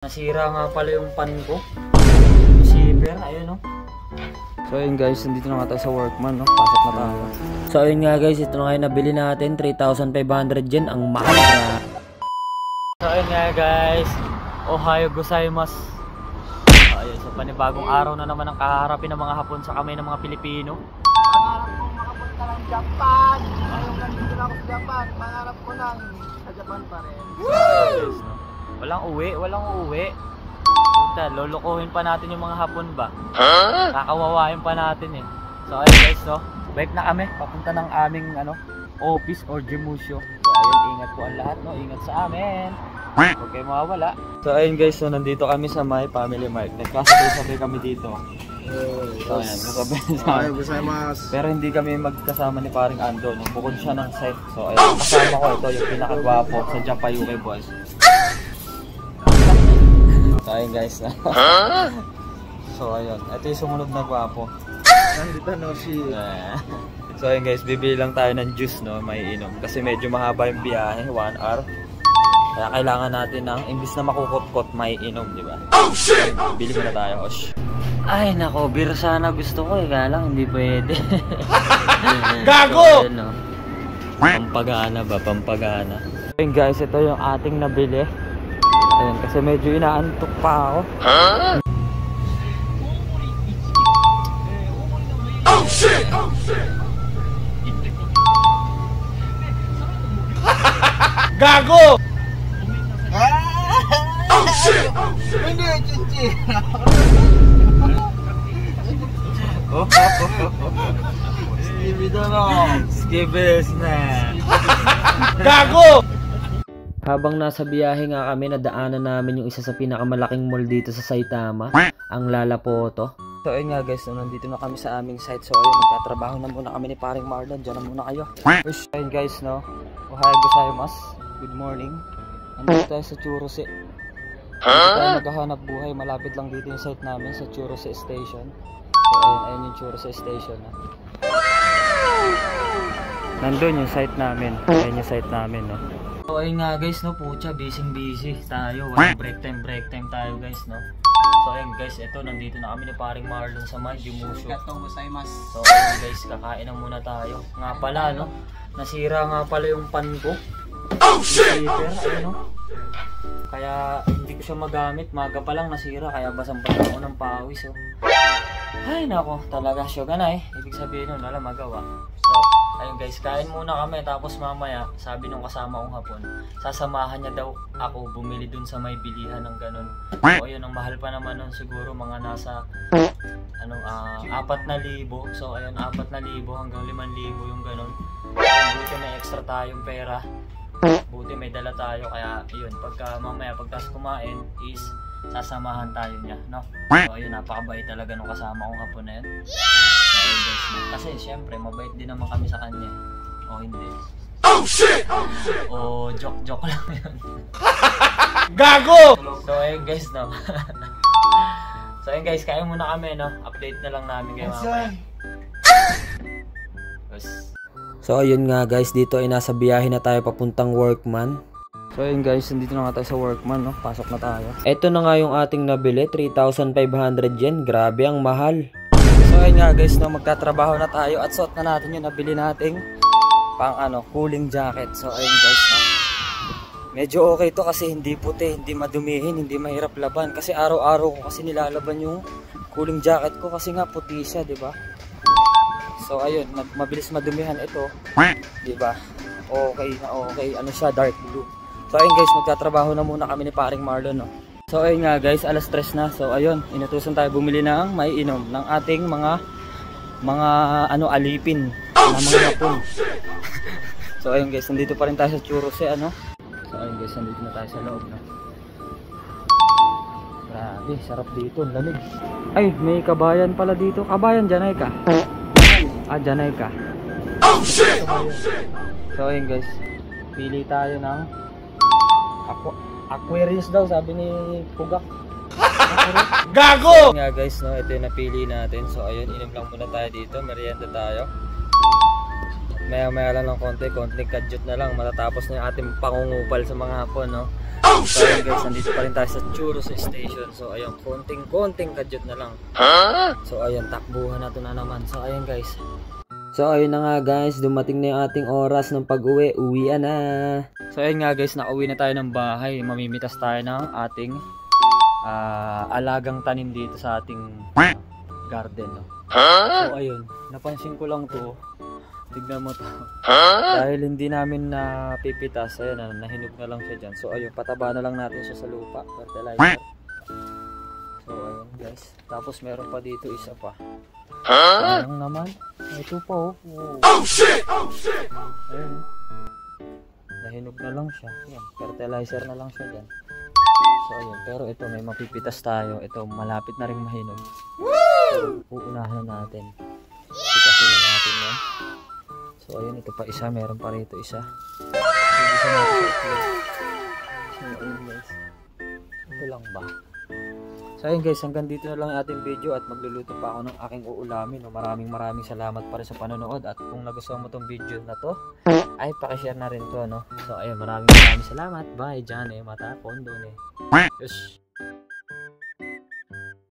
Nasira nga pala yung pan ko. Receiver, ayun no. So ayun guys, nandito na nga tayo sa Workman no. Pasok na tayo. So ayun nga guys, ito na nga nabili natin, 3,500 yen, ang mahal na. So ayun nga guys, Ohayo gozaimasu. Ayun, so panibagong araw na naman ang kaharapin ng mga Hapon sa kamay ng mga Pilipino. Pangarap kong makapunta ng Japan. Ngayon nandito na ako sa Japan. Pangarap ko lang sa Japan pa rin. Woo! Walang uwi. Puta, lolokohin pa natin yung mga Hapon ba? Kakawawain pa natin eh. So ayun guys, so bike na kami papunta ng aming office or jimusyo. So ayun, ingat po ang lahat no, ingat sa amin. Huwag kayo mawawala. So ayun guys, so nandito kami sa My Family Mart. Nagkasabay-sabay kami dito. So ayan, kasabay pero hindi kami magkasama ni paring Ando. Bukod siya ng site. So ayun, kasama ko ito yung pinakagwapo sa Japan UK boys. So ayun guys. So ayun, ito yung sumunod na gwapo. Nandito no si. So ayun guys, bibili lang tayo ng juice no, may inom. Kasi medyo mahaba yung biyahe, 1 hour. Kaya kailangan natin ng imbis na makukot-kot, may inom, di ba? Oh shit! Bili muna tayo, osh. Ay nako, beer sana gusto ko eh, kaya lang hindi pwede. Gago! So, ayun, no? Pampagana ba, pampagana. Ayun guys, ito yung ating nabili. Ayun, kasi medyo inaantok pa ako. Oh shit! Oh shit! Gago! Oh shit! Hindi, Chichi! Skibbles na. Gago! Habang nasa biyahe nga kami, nadaanan namin yung isa sa pinakamalaking mall dito sa Saitama, ang Lalapoto. So ayun nga guys, nandito na kami sa aming site. So ayun, magtatrabaho na muna kami ni paring Marlon. Diyan na muna kayo. Ayun guys, no, Ohayo gozaimasu. Good morning. Nandito tayo sa Churose. Dito tayo maghahanap buhay. Malapit lang dito yung site namin sa Churose Station. So ayun yung Churose Station. Nandun yung site namin. Ayun yung site namin, no. So ayun nga guys, no, pucha, busy tayo. Walang break time tayo guys, no. So ayun guys, ito nandito na kami ni paring Marlon sa My Jimusyo. So ayun guys, kakain na muna tayo. Nga pala, no, nasira nga pala yung pan ko. Receiver, ayun, no. Kaya hindi ko siya magamit, maga pa lang nasira, kaya basang-basa ako ng pawis, oh. Ay nako, talaga syoga na eh. Ibig sabihin nun, wala magawa. So ayun guys, kain muna kami, tapos mamaya sabi nung kasama kong Hapon, sasamahan niya daw ako bumili dun sa may bilihan ng ganun. So ayun, ang mahal pa naman nun, siguro mga nasa 4,000. So ayun, 4,000 hanggang 5,000 yung ganun. Buti may extra tayong pera, buti may dala tayo, kaya yun, pagka mamaya pagkas kumain is sasamahan tayo niya, no? So ayun, napakabait talaga nung kasama kong Hapon na yun. Ayun guys, kasi syempre mabait din naman kami sa kanya. O hindi. Oh shit! O joke lang yun. Gago! So ayun guys, no. So ayun guys, kain muna kami, no. Update na lang namin kayo mamaya. So ayun nga guys, dito ay nasa biyahe na tayo papuntang Workman. So ayun guys, nandito na nga tayo sa Workman, no. Pasok na tayo. Ito na nga yung ating nabili, 3,500 yen. Grabe ang mahal. So ayun nga guys, no, magtatrabaho na tayo at suot na natin yung nabili nating pang cooling jacket. So ayun guys, no, medyo okay to kasi hindi puti, hindi madumihin, hindi mahirap laban. Kasi araw-araw ko kasi nilalaban yung cooling jacket ko kasi nga puti siya, di ba? So ayun, mabilis madumihan ito, di ba? Okay na okay, siya, dark blue. So ayun guys, magtatrabaho na muna kami ni paring Marlon, no. So ayun nga guys, alas 3 na. So ayun, inutusan tayo bumili ng may inom ng ating mga alipin na mga Hapon. So ayun guys, nandito pa rin tayo sa Churose, So ayun guys, nandito na tayo sa loob, no. Grabe, sarap dito, lamig. Ay, may kabayan pala dito. Kabayan, Janay ka. Janay ka. So ayun guys, pili tayo ng Aquarius daw, sabi ni Pugak. Gago! Nga guys, no, ito yung napili natin. So ayun, inom lang muna tayo dito, merienda tayo. maya lang ng konting kadyot na lang, matatapos na yung ating pangungupal sa mga hapon, no? So ayun guys, nandito pa rin tayo sa Churros Station. So ayun, konting kadyot na lang. So ayun, takbuhan na to na naman. So ayun guys. So ayun na nga guys, dumating na yung ating oras ng pag-uwi. Uwian na. So ayun nga guys, nakauwi na tayo ng bahay. Mamimitas tayo ng ating alagang tanim dito sa ating garden, no? So ayun, napansin ko lang to. Tignan mo to. Dahil hindi namin napipitas, ayun na, nahinog na lang siya dyan. So ayun, pataba na lang natin siya sa lupa, fertilizer. So ayun guys, tapos meron pa dito isa pa. Sayang naman, ito pa oh. Oh shit! Ayun, nahinog na lang siya. Yan, fertilizer na lang siya dyan. So ayun, pero ito may mapipitas tayo. Ito malapit na rin mahinog. So, uunahan natin. Pitasin na natin yan. So ayun, ito pa isa, meron pa rito isa. So ayun guys, ito lang ba? So ayun guys, hanggang dito na lang yung ating video at magluluto pa ako ng aking uulamin. Maraming salamat pa rin sa panonood, at kung nagustuhan mo tong video na to ay pakishare na rin to, no? So ayun, maraming salamat. Bye, Jane, mata, pondo ne. Yes.